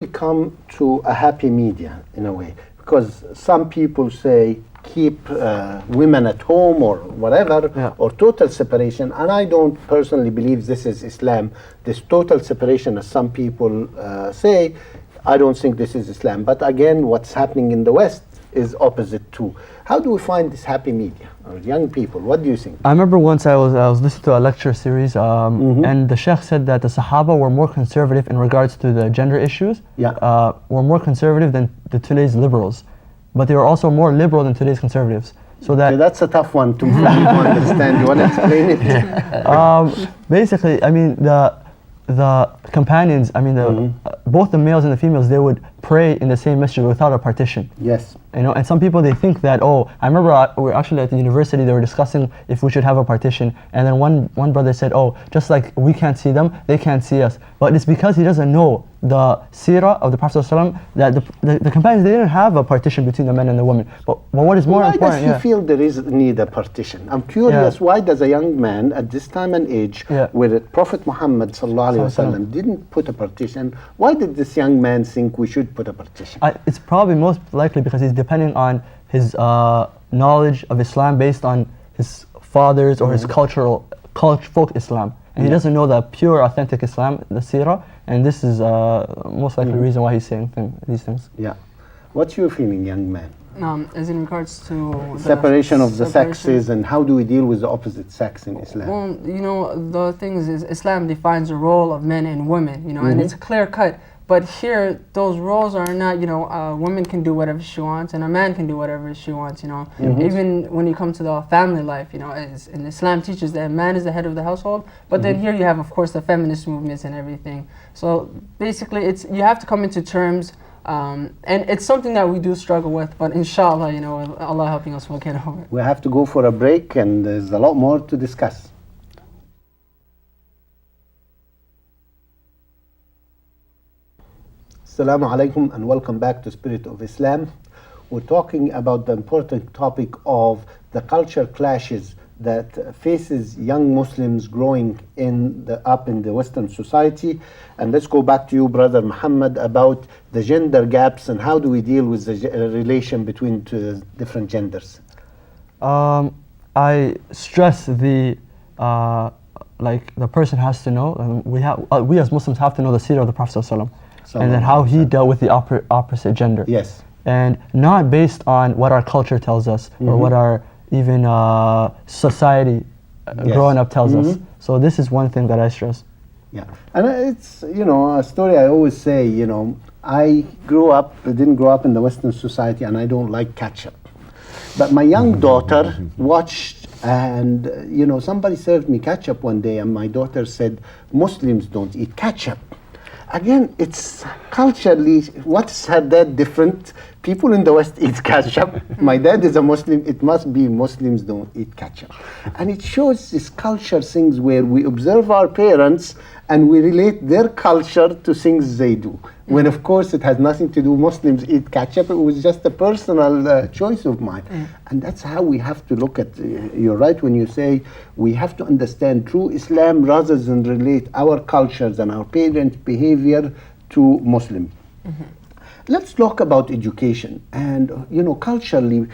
come to a happy medium in a way, because some people say keep women at home or whatever, or total separation, and I don't personally believe this is Islam. This total separation, as some people say, I don't think this is Islam. But again, what's happening in the West is opposite too. How do we find this happy medium? Or young people, what do you think? I remember once I was listening to a lecture series, and the Sheikh said that the Sahaba were more conservative in regards to the gender issues. Were more conservative than today's liberals, but they were also more liberal than today's conservatives. So that that's a tough one to understand. You want to explain it? Basically, I mean the companions, I mean both the males and the females, they would pray in the same masjid without a partition. Yes. You know, and some people, they think that, oh, I remember we were actually at the university, they were discussing if we should have a partition, and then one brother said, oh, just like we can't see them, they can't see us. But it's because he doesn't know the seerah of the Prophet ﷺ, that the companions, they didn't have a partition between the men and the women. But what is more important... Why does he feel there is need a partition? I'm curious, why does a young man at this time and age, where the Prophet Muhammad ﷺ didn't put a partition, why did this young man think we should put a partition? It's probably most likely because he's depending on his knowledge of Islam based on his father's or his folk Islam. And he doesn't know the pure, authentic Islam, the seerah, and this is most likely the reason why he's saying these things. Yeah. What's your feeling, young man? As in regards to separation of the sexes, and how do we deal with the opposite sex in Islam? Well, you know, the thing is Islam defines the role of men and women, you know, and it's clear cut. But here, those roles are not, you know, a woman can do whatever she wants and a man can do whatever she wants, you know. Even when you come to the family life, you know, and Islam teaches that a man is the head of the household, but then here you have, of course, the feminist movements and everything. So basically, you have to come into terms, and it's something that we do struggle with, but inshallah, you know, Allah helping us, we'll get over it. We have to go for a break, and there's a lot more to discuss. Assalamu alaikum and welcome back to Spirit of Islam. We're talking about the important topic of the culture clashes that faces young Muslims growing up in the Western society. And let's go back to you, Brother Muhammad, about the gender gaps and how do we deal with the relation between different genders. I stress the person has to know, we as Muslims have to know the seerah of the Prophet ﷺ. And then how he dealt with the opposite gender. Yes. And not based on what our culture tells us or what our even society growing up tells us. So this is one thing that I stress. Yeah. And it's, you know, a story I always say, you know, I didn't grow up in the Western society and I don't like ketchup. But my young daughter watched, and, you know, somebody served me ketchup one day and my daughter said, Muslims don't eat ketchup. Again, it's culturally, what's that different? People in the West eat ketchup. My dad is a Muslim, it must be Muslims don't eat ketchup. And it shows this culture things where we observe our parents and we relate their culture to things they do. When of course it has nothing to do, Muslims eat ketchup, it was just a personal choice of mine. And that's how we have to look at, you're right when you say we have to understand true Islam rather than relate our cultures and our parents' behavior to Muslim. Let's talk about education. And, you know, culturally,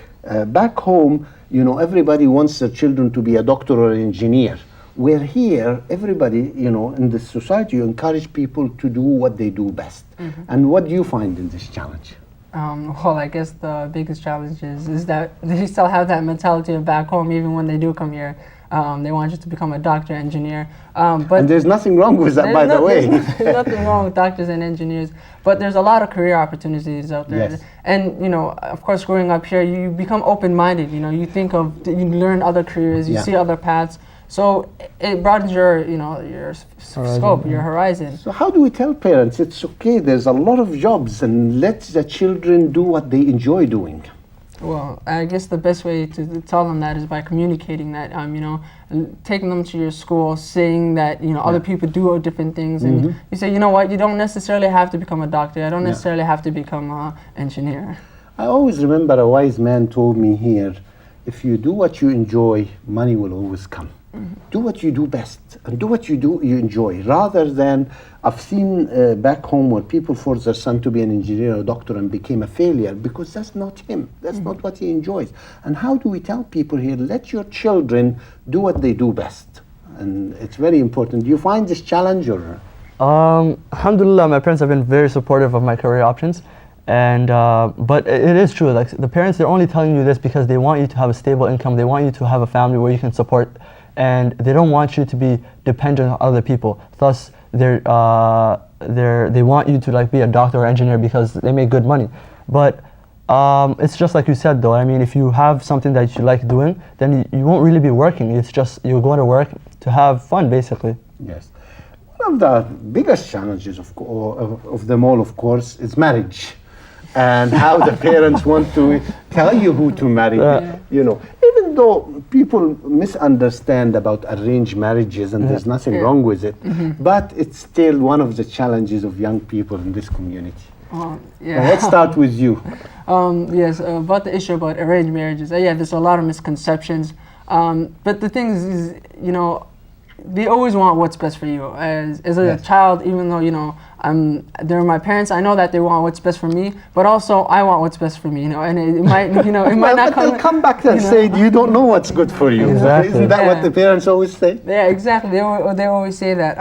back home, you know, everybody wants their children to be a doctor or an engineer. Where here, everybody, you know, in this society, you encourage people to do what they do best. And what do you find in this challenge? Well, I guess the biggest challenge is that they still have that mentality of back home, even when they do come here. They want you to become a doctor, engineer. But and there's nothing wrong with that, by the way. There's nothing wrong with doctors and engineers, but there's a lot of career opportunities out there. Yes. And, you know, of course, growing up here, you become open-minded. You know, you learn other careers, you see other paths. So it broadens your, you know, your scope, your horizon. So how do we tell parents it's okay, there's a lot of jobs and let the children do what they enjoy doing? Well, I guess the best way to tell them that is by communicating that, you know, taking them to your school, saying that, you know, other people do different things, and you say, you know what, you don't necessarily have to become a doctor, I don't necessarily have to become an engineer. I always remember a wise man told me here, if you do what you enjoy, money will always come. Do what you do best, and do what you enjoy, rather than I've seen back home where people force their son to be an engineer or doctor and became a failure because that's not him. That's not what he enjoys. And how do we tell people here, let your children do what they do best? And it's very important. Do you find this challenge or? Alhamdulillah, my parents have been very supportive of my career options. And but it is true, like the parents, they're only telling you this because they want you to have a stable income, they want you to have a family where you can support, and they don't want you to be dependent on other people. Thus, they want you to like be a doctor or engineer because they make good money. But it's just like you said though, I mean, if you have something that you like doing, then you won't really be working. It's just you're going to work to have fun, basically. Yes. One of the biggest challenges of them all, of course, is marriage. And how the parents want to tell you who to marry. You know, even though people misunderstand about arranged marriages, and there's nothing wrong with it, but it's still one of the challenges of young people in this community. Let's start with you. Yes, about the issue about arranged marriages. Yeah, there's a lot of misconceptions. But the thing is, you know, they always want what's best for you. As a child, even though, you know, they're my parents, I know that they want what's best for me, but also I want what's best for me, you know, and it might, you know, it might not come. They'll come back and say, you don't know what's good for you. Exactly. Isn't that what the parents always say? Yeah, exactly. They always say that.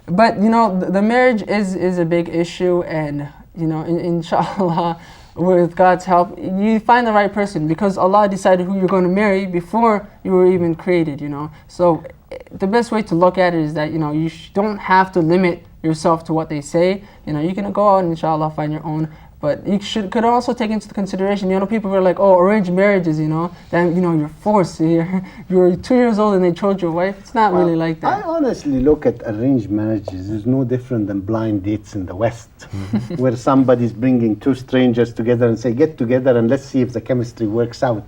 But, you know, the marriage is a big issue, and, you know, inshallah, with God's help, you find the right person, because Allah decided who you're going to marry before you were even created, you know. So the best way to look at it is that, you know, you don't have to limit yourself to what they say. You know, you can go out and inshallah find your own. But you could also take into consideration, you know, people are like, oh, arranged marriages, you know, then, you know, you're forced. You're 2 years old and they chose your wife. It's not really like that. I honestly look at arranged marriages as no different than blind dates in the West, where somebody's bringing two strangers together and say, get together and let's see if the chemistry works out.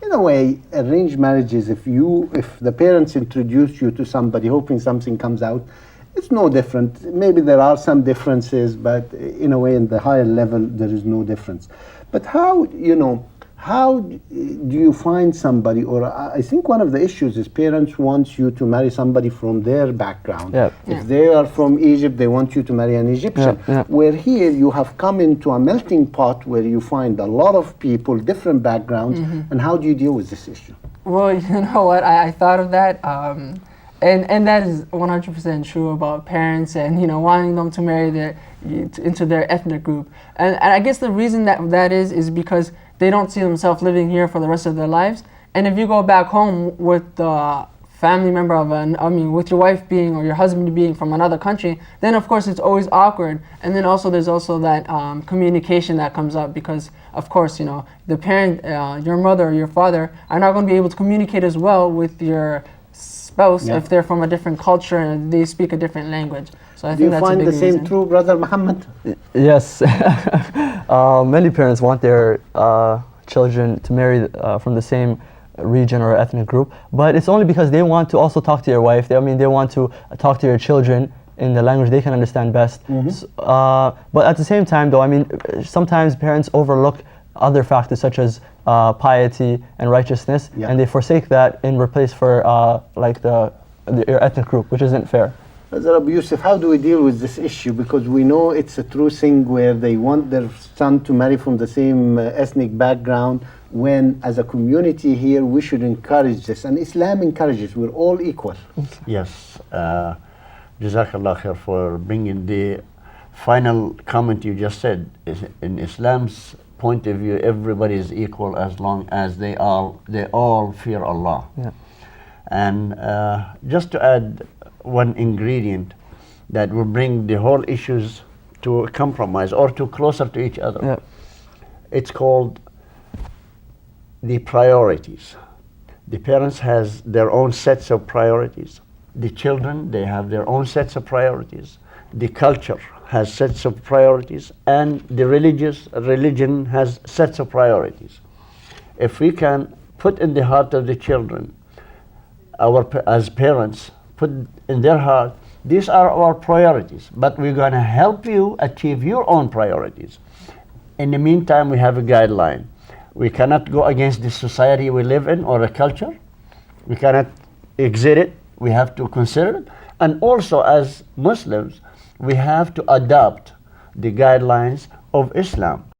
In a way, arranged marriages, if the parents introduce you to somebody hoping something comes out, it's no different. Maybe there are some differences, but in a way, in the higher level, there is no difference. But how do you find somebody, or I think one of the issues is parents want you to marry somebody from their background. If they are from Egypt, they want you to marry an Egyptian. Where here you have come into a melting pot where you find a lot of people, different backgrounds, and how do you deal with this issue? Well, you know what, I thought of that. And that is 100% true about parents and, you know, wanting them to marry into their ethnic group. And I guess the reason that is because they don't see themselves living here for the rest of their lives. And if you go back home with the family member with your wife being, or your husband being from another country, then of course it's always awkward. And then also there's also that communication that comes up, because of course, you know, the parent, your mother or your father are not going to be able to communicate as well with your spouse if they're from a different culture and they speak a different language. So I think that's a big reason. Do you find the same true, Brother Muhammad? Yes. Many parents want their children to marry from the same region or ethnic group, but it's only because they want to also talk to your wife. They want to talk to your children in the language they can understand best. But at the same time though, I mean, sometimes parents overlook other factors such as piety and righteousness, and they forsake that in replace for your ethnic group, which isn't fair. Brother Abu Yusuf, how do we deal with this issue? Because we know it's a true thing where they want their son to marry from the same ethnic background, when as a community here we should encourage this, and Islam encourages, we're all equal. Yes, Jazakallah khair for bringing the final comment you just said. In Islam's point of view, everybody is equal as long as they all fear Allah. And just to add one ingredient that will bring the whole issues to a compromise or to closer to each other, it's called the priorities. The parents has their own sets of priorities. The children, they have their own sets of priorities. The culture has sets of priorities, and the religion has sets of priorities. If we can put in the heart of the children, as parents, put in their heart, these are our priorities, but we're going to help you achieve your own priorities. In the meantime, we have a guideline. We cannot go against the society we live in or a culture. We cannot exit it, we have to consider it, and also as Muslims, we have to adopt the guidelines of Islam.